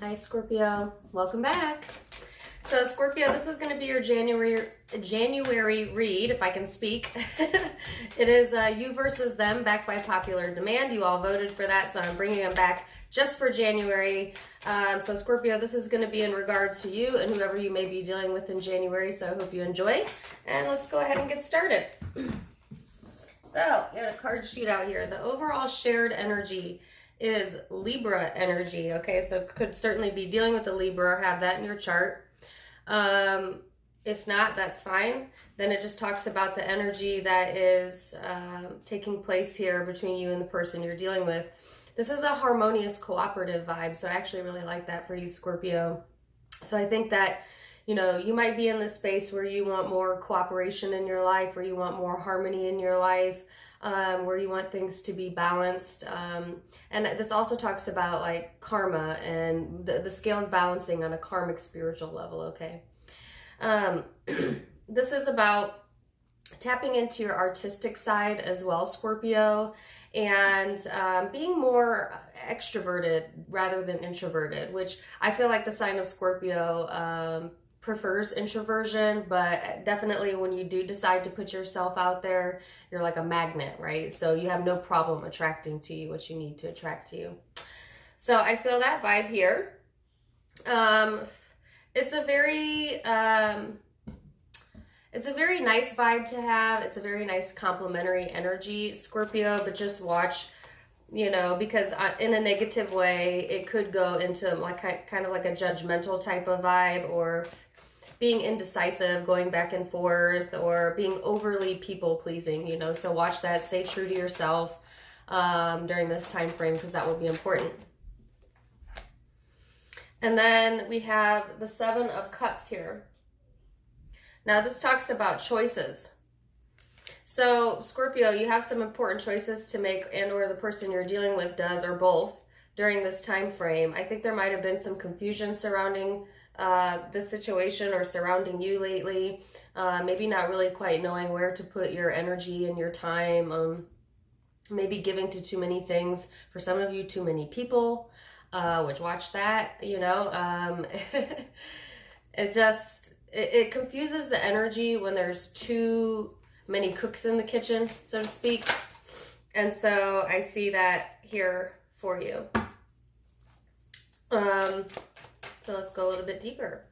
Hi Scorpio, welcome back. So Scorpio, this is going to be your January read, if I can speak. It is you versus them, backed by popular demand. You all voted for that, so I'm bringing them back just for January. So Scorpio, this is going to be in regards to you and whoever you may be dealing with in January, so I hope you enjoy. And let's go ahead and get started. So, you got a card sheet out here. The overall shared energy is Libra energy, okay? So could certainly be dealing with the Libra or have that in your chart. If not, that's fine. Then it just talks about the energy that is taking place here between you and the person you're dealing with. This is a harmonious, cooperative vibe, so I actually really like that for you, Scorpio. So I think that, you know, you might be in this space where you want more cooperation in your life, where you want more harmony in your life, where you want things to be balanced. And this also talks about like karma and the scales balancing on a karmic spiritual level, okay? This is about tapping into your artistic side as well, Scorpio, and being more extroverted rather than introverted, which I feel like the sign of Scorpio prefers introversion, but definitely when you do decide to put yourself out there, you're like a magnet, right? So you have no problem attracting to you what you need to attract to you. So I feel that vibe here. It's a very nice vibe to have. It's a very nice complementary energy, Scorpio, but just watch, you know, because in a negative way, it could go into like kind of like a judgmental type of vibe, or being indecisive, going back and forth, or being overly people pleasing, you know. So watch that. Stay true to yourself during this time frame, because that will be important. And then we have the Seven of Cups here. Now this talks about choices. So Scorpio, you have some important choices to make, and or the person you're dealing with does, or both, during this time frame. I think there might have been some confusion surrounding the situation or surrounding you lately. Maybe not really quite knowing where to put your energy and your time. Maybe giving to too many things. For some of you, too many people, which watch that, you know. It confuses the energy when there's too many cooks in the kitchen, so to speak. And so I see that here for you. So let's go a little bit deeper.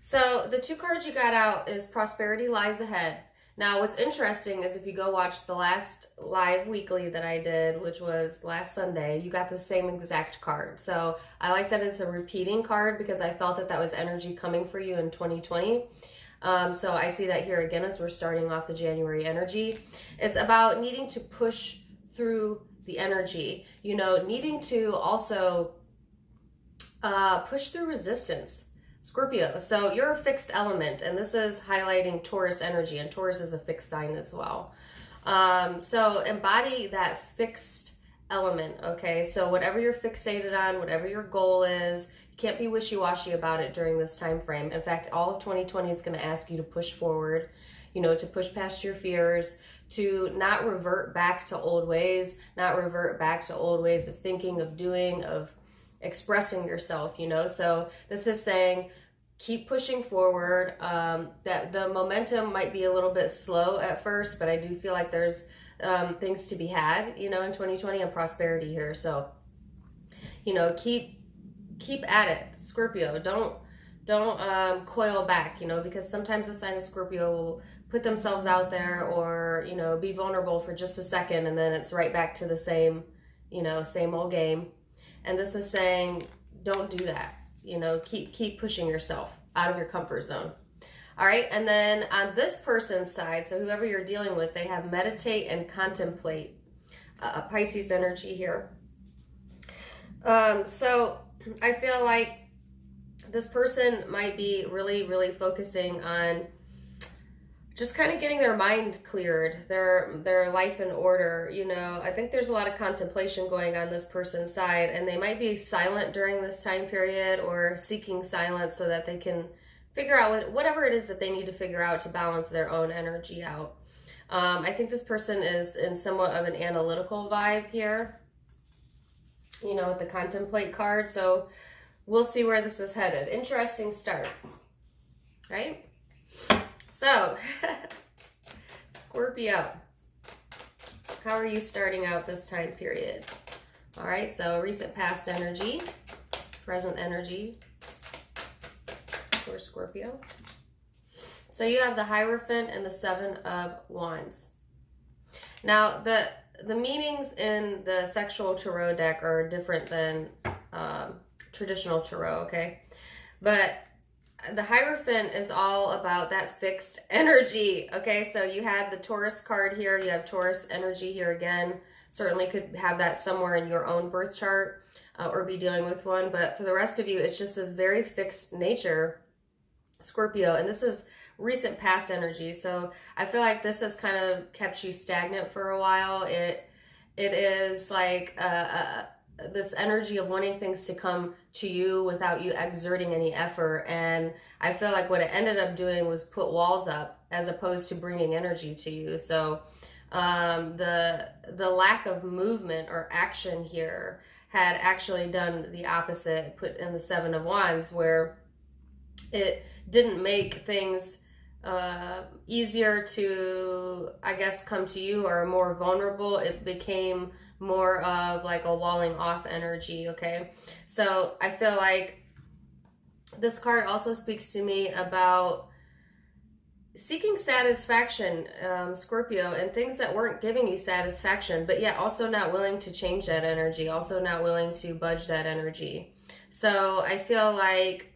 So the two cards you got out is Prosperity Lies Ahead. Now what's interesting is if you go watch the last live weekly that I did, which was last Sunday, you got the same exact card. So I like that it's a repeating card, because I felt that that was energy coming for you in 2020. So I see that here again as we're starting off the January energy. It's about needing to push through the energy, you know, needing to also push through resistance, Scorpio. So you're a fixed element, and this is highlighting Taurus energy, and Taurus is a fixed sign as well. So embody that fixed element, okay? So whatever you're fixated on, whatever your goal is, you can't be wishy-washy about it during this time frame. In fact, all of 2020 is going to ask you to push forward, you know, to push past your fears, to not revert back to old ways, not revert back to old ways of thinking, of doing, of expressing yourself, you know. So this is saying keep pushing forward. That the momentum might be a little bit slow at first, but I do feel like there's things to be had, you know, in 2020, and prosperity here. So, you know, keep at it, Scorpio. Don't coil back, you know, because sometimes the sign of Scorpio will put themselves out there, or, you know, be vulnerable for just a second, and then it's right back to the same, you know, same old game. And this is saying, don't do that. You know, keep pushing yourself out of your comfort zone. All right. And then on this person's side, so whoever you're dealing with, they have meditate and contemplate, Pisces energy here. So I feel like this person might be really, really focusing on just kind of getting their mind cleared, their life in order, you know. I think there's a lot of contemplation going on this person's side, and they might be silent during this time period, or seeking silence so that they can figure out whatever it is that they need to figure out to balance their own energy out. I think this person is in somewhat of an analytical vibe here, you know, with the Contemplate card. So we'll see where this is headed. Interesting start, right? So, Scorpio, how are you starting out this time period? All right, so recent past energy, present energy for Scorpio. So you have the Hierophant and the Seven of Wands. Now, the meanings in the sexual tarot deck are different than traditional tarot, okay? But the Hierophant is all about that fixed energy, okay? So you had the Taurus card here. You have Taurus energy here again. Certainly could have that somewhere in your own birth chart or be dealing with one. But for the rest of you, it's just this very fixed nature, Scorpio. And this is recent past energy. So I feel like this has kind of kept you stagnant for a while. It is like this energy of wanting things to come to you without you exerting any effort. And I feel like what it ended up doing was put walls up as opposed to bringing energy to you. So the lack of movement or action here had actually done the opposite, put in the Seven of Wands, where it didn't make things easier to, I guess, come to you or more vulnerable. It became more of like a walling off energy, okay? So I feel like this card also speaks to me about seeking satisfaction, Scorpio, and things that weren't giving you satisfaction, but yet also not willing to change that energy, also not willing to budge that energy. So I feel like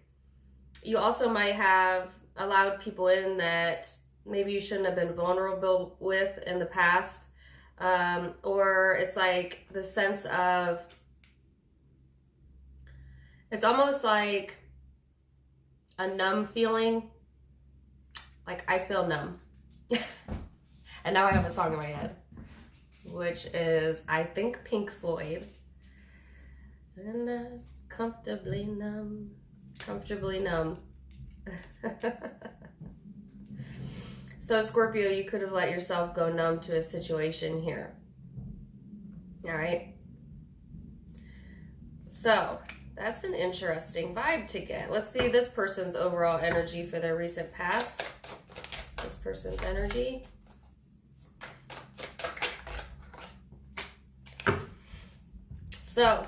you also might have allowed people in that maybe you shouldn't have been vulnerable with in the past. Or it's like the sense of, it's almost like a numb feeling. Like, I feel numb. And now I have a song in my head, which is, I think, Pink Floyd. And comfortably numb. Comfortably numb. So Scorpio, you could have let yourself go numb to a situation here. All right. So that's an interesting vibe to get. Let's see this person's overall energy for their recent past. This person's energy. So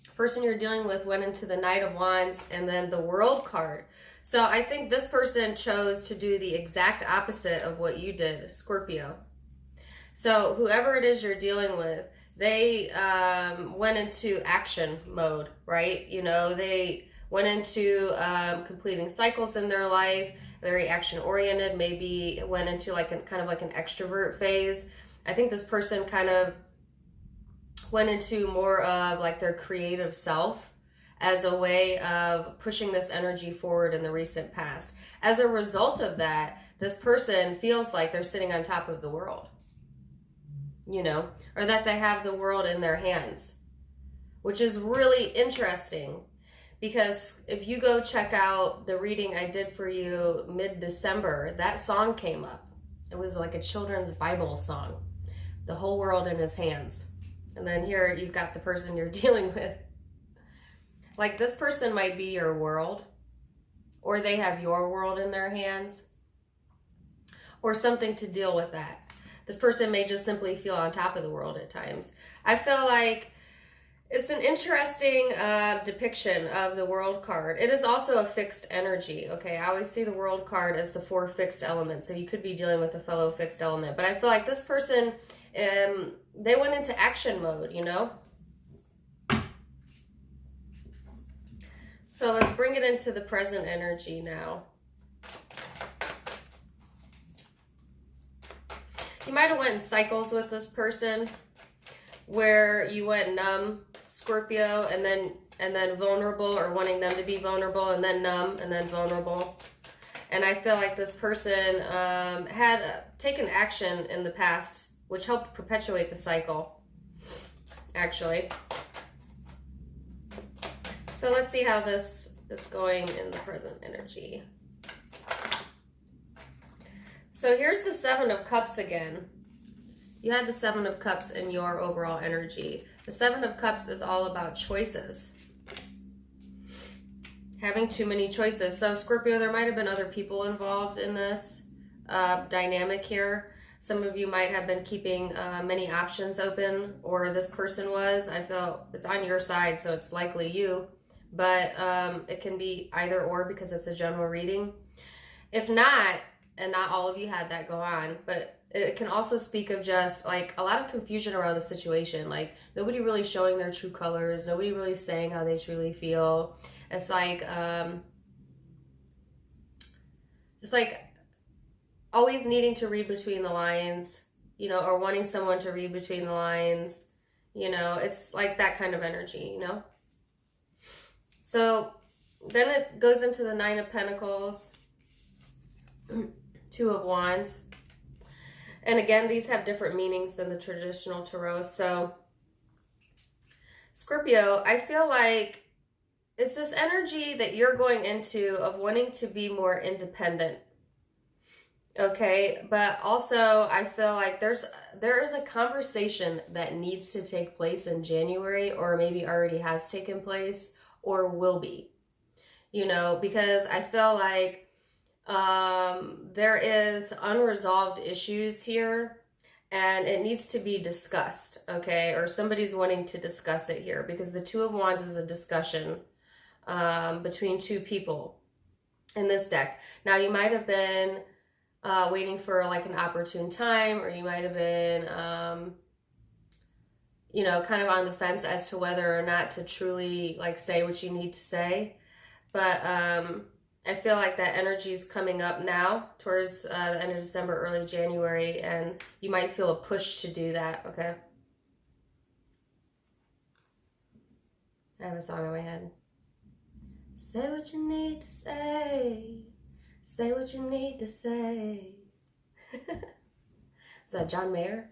the person you're dealing with went into the Knight of Wands and then the World card. So I think this person chose to do the exact opposite of what you did, Scorpio. So whoever it is you're dealing with, they went into action mode, right? You know, they went into completing cycles in their life, very action oriented, maybe went into like kind of like an extrovert phase. I think this person kind of went into more of like their creative self as a way of pushing this energy forward in the recent past. As a result of that, this person feels like they're sitting on top of the world, you know, or that they have the world in their hands, which is really interesting because if you go check out the reading I did for you mid-December, that song came up. It was like a children's Bible song, The Whole World in His Hands. And then here you've got the person you're dealing with. Like, this person might be your world, or they have your world in their hands, or something to deal with that. This person may just simply feel on top of the world at times. I feel like it's an interesting depiction of the World card. It is also a fixed energy, okay? I always see the World card as the 4 fixed elements, so you could be dealing with a fellow fixed element. But I feel like this person, they went into action mode, you know? So let's bring it into the present energy now. You might have went in cycles with this person where you went numb, Scorpio, and then vulnerable, or wanting them to be vulnerable, and then numb, and then vulnerable. And I feel like this person had taken action in the past, which helped perpetuate the cycle, actually. So let's see how this is going in the present energy. So here's the Seven of Cups again. You had the Seven of Cups in your overall energy. The Seven of Cups is all about choices. Having too many choices. So Scorpio, there might have been other people involved in this dynamic here. Some of you might have been keeping many options open, or this person was. I feel it's on your side, so it's likely you. But it can be either or because it's a general reading. If not, and not all of you had that go on, but it can also speak of just like a lot of confusion around the situation. Like nobody really showing their true colors. Nobody really saying how they truly feel. It's like, just like always needing to read between the lines, you know, or wanting someone to read between the lines, you know, it's like that kind of energy, you know? So then it goes into the Nine of Pentacles, Two of Wands. And again, these have different meanings than the traditional tarot. So Scorpio, I feel like it's this energy that you're going into of wanting to be more independent. Okay, but also I feel like there is a conversation that needs to take place in January, or maybe already has taken place or will be. You know, because I feel like there is unresolved issues here and it needs to be discussed, okay? Or somebody's wanting to discuss it here because the Two of Wands is a discussion between two people in this deck. Now, you might have been waiting for like an opportune time, or you might have been, you know, kind of on the fence as to whether or not to truly like say what you need to say. But I feel like that energy is coming up now towards the end of December, early January, and you might feel a push to do that, okay? I have a song in my head. Say what you need to say. Say what you need to say. Is that John Mayer?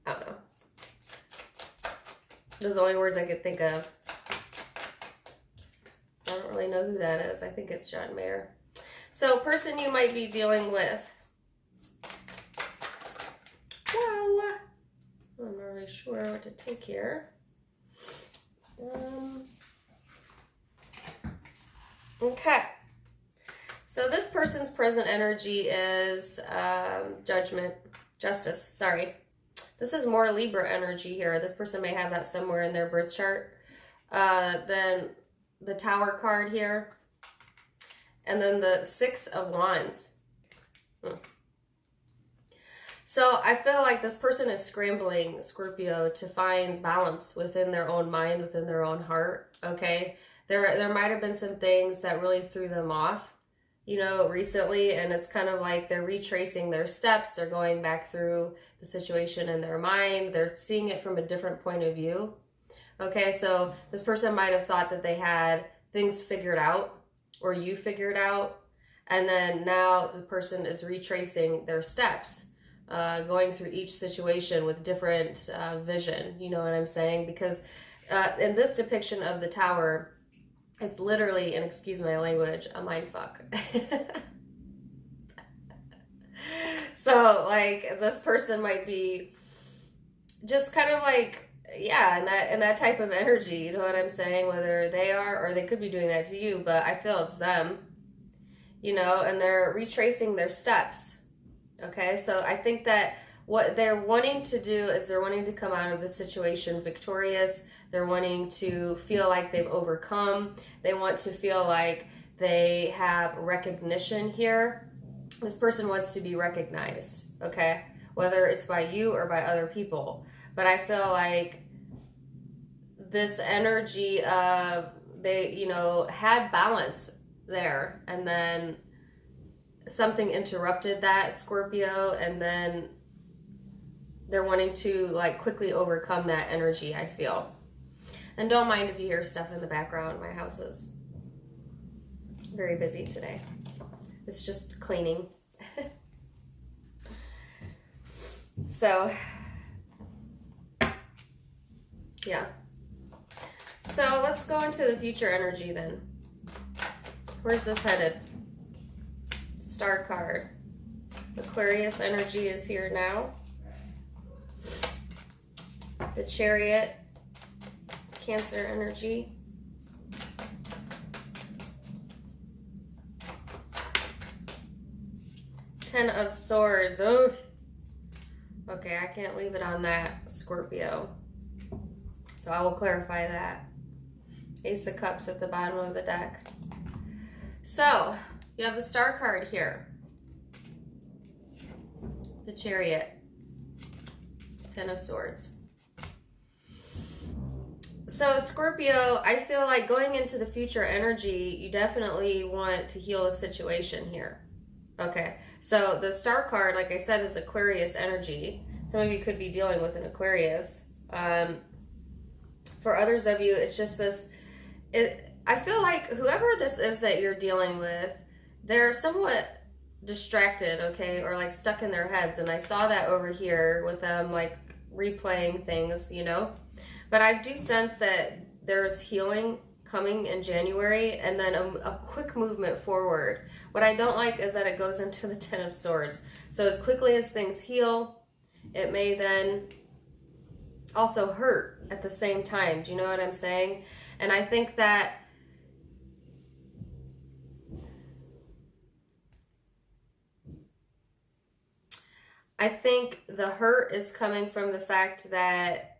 I don't know. Those are the only words I could think of. So I don't really know who that is. I think it's John Mayer. So, person you might be dealing with. Whoa. I'm not really sure what to take here. Okay. So this person's present energy is justice, sorry. This is more Libra energy here. This person may have that somewhere in their birth chart. Then the Tower card here. And then the Six of Wands. So I feel like this person is scrambling, Scorpio, to find balance within their own mind, within their own heart, okay? There might have been some things that really threw them off, you know, recently, and it's kind of like they're retracing their steps. They're going back through the situation in their mind. They're seeing it from a different point of view, okay? So this person might have thought that they had things figured out, or you figured out, and then now the person is retracing their steps. Going through each situation with different vision, you know what I'm saying? Because in this depiction of the Tower, it's literally, and excuse my language, a mindfuck. So, like, this person might be just kind of like, yeah, in that type of energy, you know what I'm saying? Whether they are, or they could be doing that to you, but I feel it's them, you know, and they're retracing their steps. Okay, so I think that what they're wanting to do is they're wanting to come out of the situation victorious. They're wanting to feel like they've overcome. They want to feel like they have recognition here. This person wants to be recognized, okay? Whether it's by you or by other people. But I feel like this energy of they, you know, had balance there, and then something interrupted that, Scorpio, and then they're wanting to like quickly overcome that energy, I feel. And don't mind if you hear stuff in the background. My house is very busy today. It's just cleaning. So, yeah. So let's go into the future energy then. Where's this headed? Star card. Aquarius energy is here now. The Chariot, Cancer energy. Ten of Swords. Oh, okay, I can't leave it on that, Scorpio. So I will clarify that. Ace of Cups at the bottom of the deck. So, you have the Star card here. The Chariot. Ten of Swords. So, Scorpio, I feel like going into the future energy, you definitely want to heal the situation here. Okay, so the Star card, like I said, is Aquarius energy. Some of you could be dealing with an Aquarius. For others of you, it's just this... I feel like whoever this is that you're dealing with, they're somewhat distracted, okay, or like stuck in their heads. And I saw that over here with them like replaying things, you know. But I do sense that there's healing coming in January and then a quick movement forward. What I don't like is that it goes into the Ten of Swords. So as quickly as things heal, it may then also hurt at the same time. Do you know what I'm saying? And I think that the hurt is coming from the fact that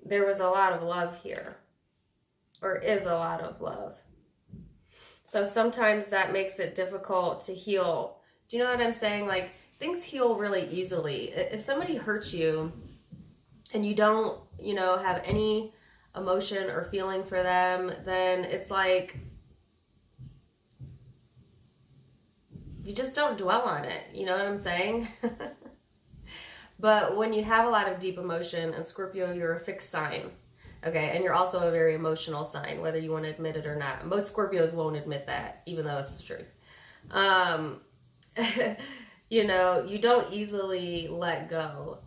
there was a lot of love here, or is a lot of love. So sometimes that makes it difficult to heal. Do you know what I'm saying? Like, things heal really easily. If somebody hurts you and you don't, you know, have any emotion or feeling for them, then it's like you just don't dwell on it. You know what I'm saying? But when you have a lot of deep emotion, and Scorpio, you're a fixed sign. Okay, and you're also a very emotional sign, whether you want to admit it or not. Most Scorpios won't admit that, even though it's the truth. You know, you don't easily let go,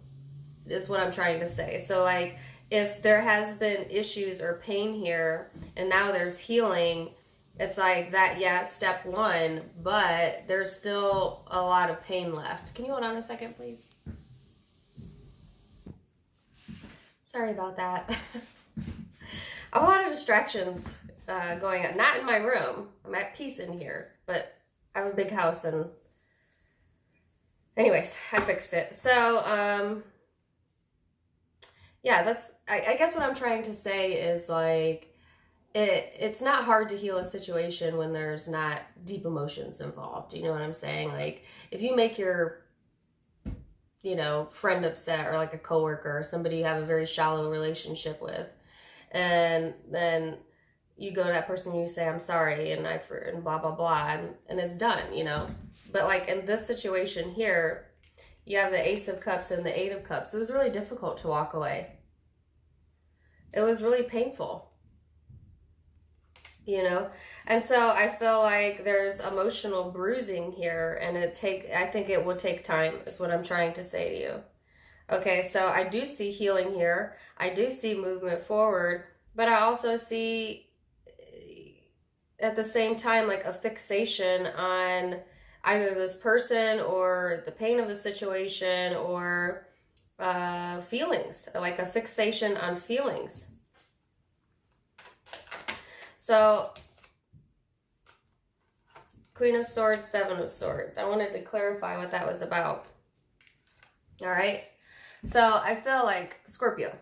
is what I'm trying to say. So, like, if there has been issues or pain here, and now there's healing, it's like that, yeah, step one, but there's still a lot of pain left. Can you hold on a second, please? Sorry about that. A lot of distractions going on. Not in my room. I'm at peace in here, but I have a big house and anyways, I fixed it. So, yeah, that's, I guess what I'm trying to say is like, it's not hard to heal a situation when there's not deep emotions involved. You know what I'm saying? Like, if you make your, you know, friend upset, or like a coworker or somebody you have a very shallow relationship with, and then you go to that person and you say, I'm sorry, and and blah, blah, blah, and it's done, you know? But like in this situation here, you have the Ace of Cups and the Eight of Cups. It was really difficult to walk away. It was really painful, you know? And so I feel like there's emotional bruising here, and I think it would take time, is what I'm trying to say to you. Okay, so I do see healing here. I do see movement forward, but I also see at the same time like a fixation on either this person or the pain of the situation, or feelings, like a fixation on feelings. So, Queen of Swords, Seven of Swords. I wanted to clarify what that was about. All right. So I feel like, Scorpio,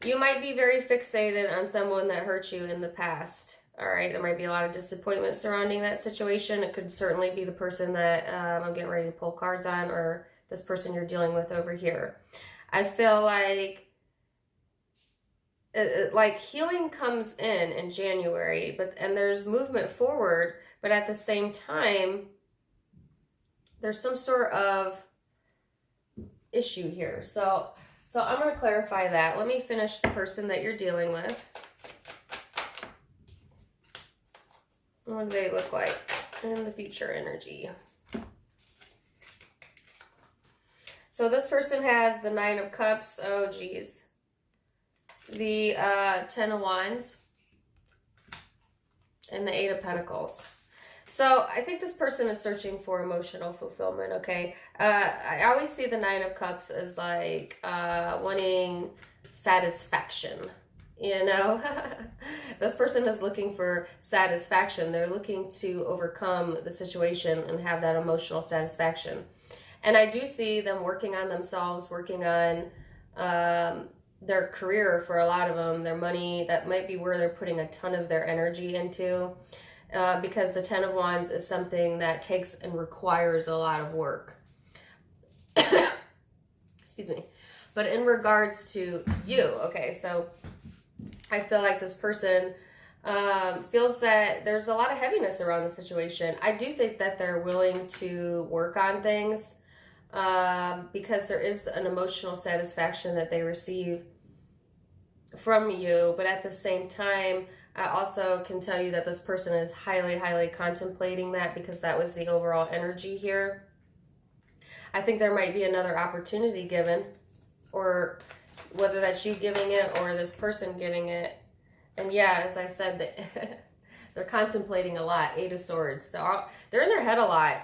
you might be very fixated on someone that hurt you in the past. All right. There might be a lot of disappointment surrounding that situation. It could certainly be the person that I'm getting ready to pull cards on, or this person you're dealing with over here. I feel like healing comes in January, and there's movement forward, but at the same time, there's some sort of issue here. So I'm going to clarify that. Let me finish the person that you're dealing with. What do they look like in the future energy? So this person has the Nine of Cups. Oh, geez. The 10 of Wands and the Eight of Pentacles. So I think this person is searching for emotional fulfillment, okay? I always see the Nine of Cups as like wanting satisfaction, you know? This person is looking for satisfaction. They're looking to overcome the situation and have that emotional satisfaction. And I do see them working on themselves, working on their career for a lot of them, their money. That might be where they're putting a ton of their energy into. Because the Ten of Wands is something that takes and requires a lot of work. Excuse me. But in regards to you, okay, so I feel like this person feels that there's a lot of heaviness around the situation. I do think that they're willing to work on things because there is an emotional satisfaction that they receive from you, but at the same time, I also can tell you that this person is highly, highly contemplating that, because that was the overall energy here. I think there might be another opportunity given, or whether that's you giving it or this person giving it. And yeah, as I said, they're contemplating a lot. Eight of Swords. So they're in their head a lot,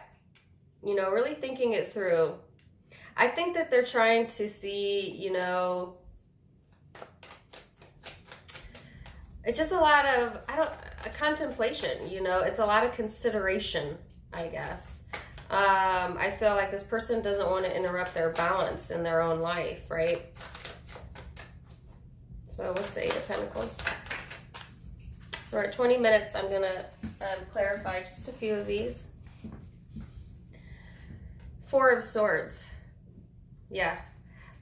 you know, really thinking it through. I think that they're trying to see, you know, it's just a lot of, a contemplation, you know, it's a lot of consideration, I guess. I feel like this person doesn't want to interrupt their balance in their own life, right? So what's the Eight of Pentacles? So we're at 20 minutes. I'm going to clarify just a few of these. Four of Swords. Yeah.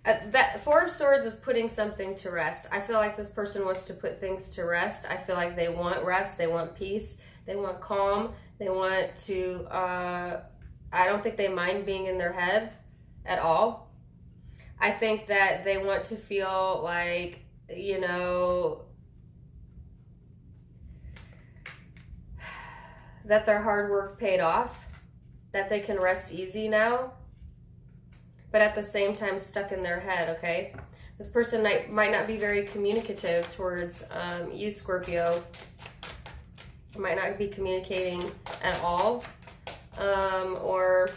That Four of Swords is putting something to rest. I feel like this person wants to put things to rest. I feel like they want rest. They want peace. They want calm. They want to, I don't think they mind being in their head at all. I think that they want to feel like, you know, that their hard work paid off, that they can rest easy now. But at the same time stuck in their head, okay? This person might not be very communicative towards you, Scorpio. Might not be communicating at all. Or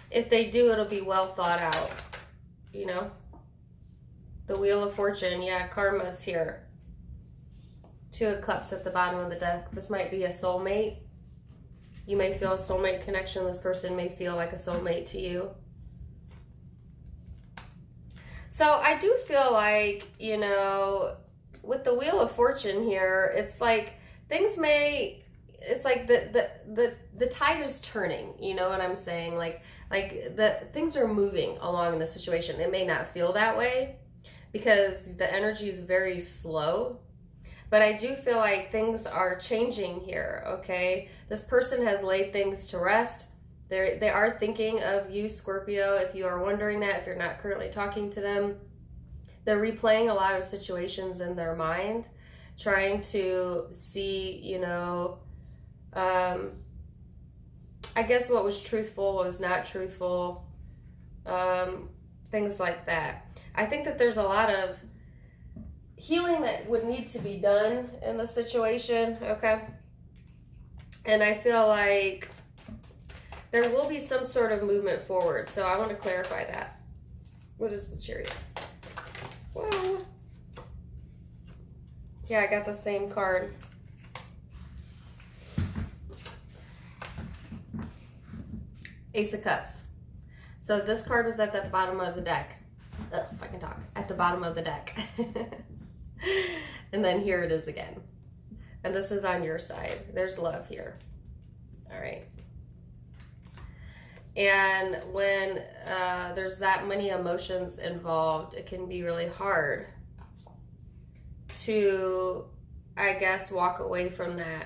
if they do, it'll be well thought out, you know? The Wheel of Fortune, yeah, karma's here. Two of Cups at the bottom of the deck. This might be a soulmate. You may feel a soulmate connection. This person may feel like a soulmate to you. So I do feel like, you know, with the Wheel of Fortune here, it's like things may, it's like the tide is turning, you know what I'm saying? Like the things are moving along in the situation. It may not feel that way because the energy is very slow. But I do feel like things are changing here, okay? This person has laid things to rest. They are thinking of you, Scorpio, if you are wondering that, if you're not currently talking to them. They're replaying a lot of situations in their mind, trying to see, you know, I guess what was truthful was not truthful, things like that. I think that there's a lot of healing that would need to be done in the situation, okay? And I feel like there will be some sort of movement forward. So I want to clarify that. What is the Chariot? Whoa. Yeah, I got the same card. Ace of Cups. So this card was at the bottom of the deck. If I can talk. At the bottom of the deck. And then here it is again. And this is on your side. There's love here. All right. And when there's that many emotions involved, it can be really hard to, I guess, walk away from that.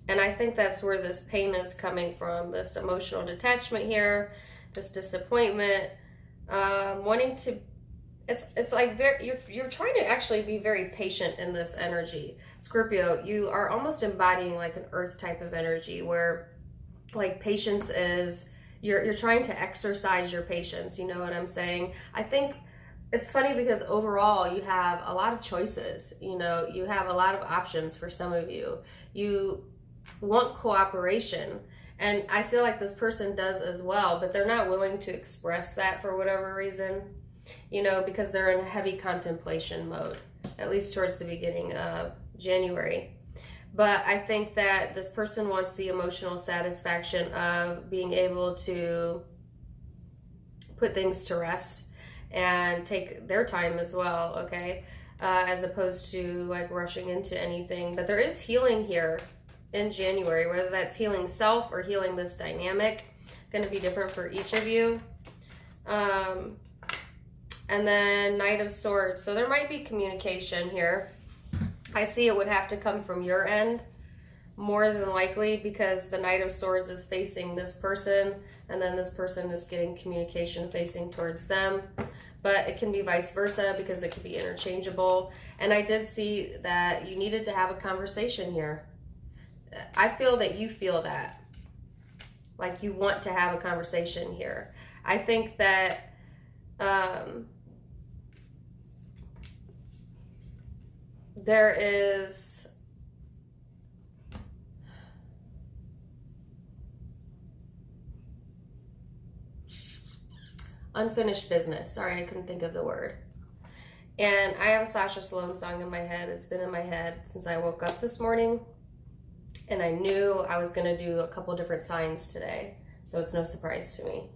And I think that's where this pain is coming from, this emotional detachment here, this disappointment, wanting to, it's like you're trying to actually be very patient in this energy. Scorpio, you are almost embodying like an earth type of energy where like patience is, you're trying to exercise your patience, you know what I'm saying? I think it's funny because overall you have a lot of choices. You know, you have a lot of options for some of you. You want cooperation, and I feel like this person does as well, but they're not willing to express that for whatever reason, you know, because they're in heavy contemplation mode, at least towards the beginning of January. But I think that this person wants the emotional satisfaction of being able to put things to rest and take their time as well, okay? As opposed to like rushing into anything. But there is healing here in January, whether that's healing self or healing this dynamic. Going to be different for each of you. And then Knight of Swords. So there might be communication here. I see it would have to come from your end more than likely, because the Knight of Swords is facing this person, and then this person is getting communication facing towards them. But it can be vice versa, because it could be interchangeable. And I did see that you needed to have a conversation here. I feel that you feel that. Like you want to have a conversation here. I think that there is unfinished business. Sorry, I couldn't think of the word. And I have a Sasha Sloan song in my head. It's been in my head since I woke up this morning. And I knew I was going to do a couple different signs today. So it's no surprise to me.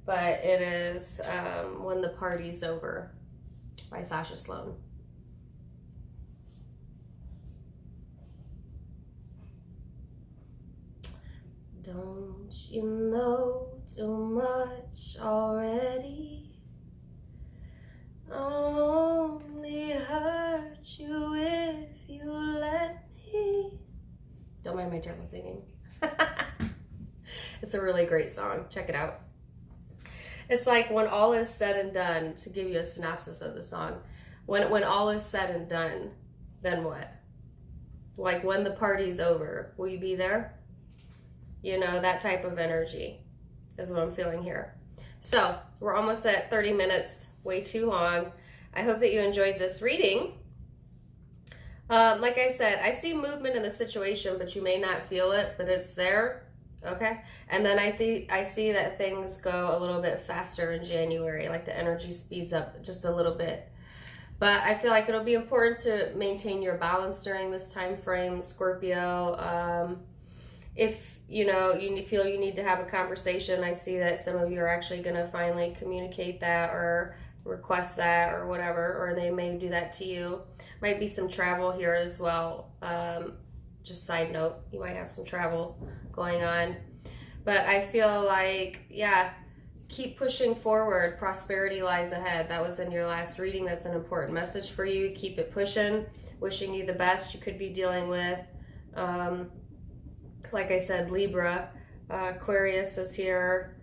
But it is When the Party's Over by Sasha Sloan. Don't you know too much already? I'll only hurt you if you let me. Don't mind my terrible singing. It's a really great song. Check it out. It's like when all is said and done, to give you a synopsis of the song, when all is said and done, then what? Like when the party's over, will you be there? You know, that type of energy is what I'm feeling here. So we're almost at 30 minutes, way too long. I hope that you enjoyed this reading. Like I said, I see movement in the situation, but you may not feel it, but it's there. Okay. And then I see that things go a little bit faster in January, like the energy speeds up just a little bit. But I feel like it'll be important to maintain your balance during this time frame, Scorpio. If you know you feel you need to have a conversation, I see that some of you are actually going to finally communicate that or request that or whatever, or they may do that to you. Might be some travel here as well. Just side note, you might have some travel going on. But I feel like, yeah, keep pushing forward. Prosperity lies ahead. That was in your last reading. That's an important message for you. Keep it pushing. Wishing you the best. You could be dealing with, like I said, Libra. Aquarius is here.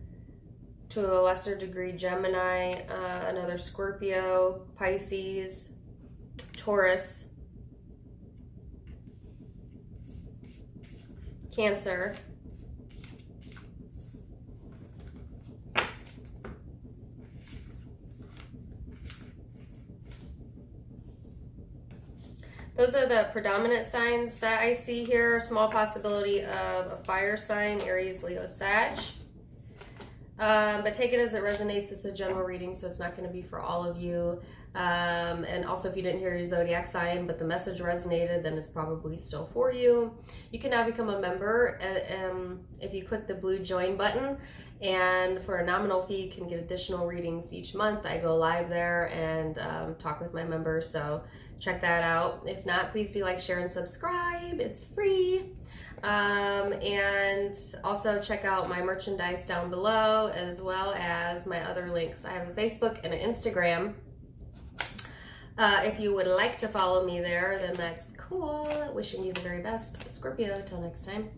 To a lesser degree, Gemini. Another Scorpio. Pisces. Taurus. Cancer. Those are the predominant signs that I see here. Small possibility of a fire sign, Aries, Leo, Sag. But take it as it resonates. It's a general reading, so it's not going to be for all of you. And also, if you didn't hear your zodiac sign, but the message resonated, then it's probably still for you. You can now become a member if you click the blue join button. And for a nominal fee, you can get additional readings each month. I go live there and talk with my members, so check that out. If not, please do like, share, and subscribe. It's free. And also check out my merchandise down below, as well as my other links. I have a Facebook and an Instagram. If you would like to follow me there, then that's cool. Wishing you the very best, Scorpio. Till next time,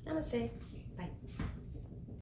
namaste.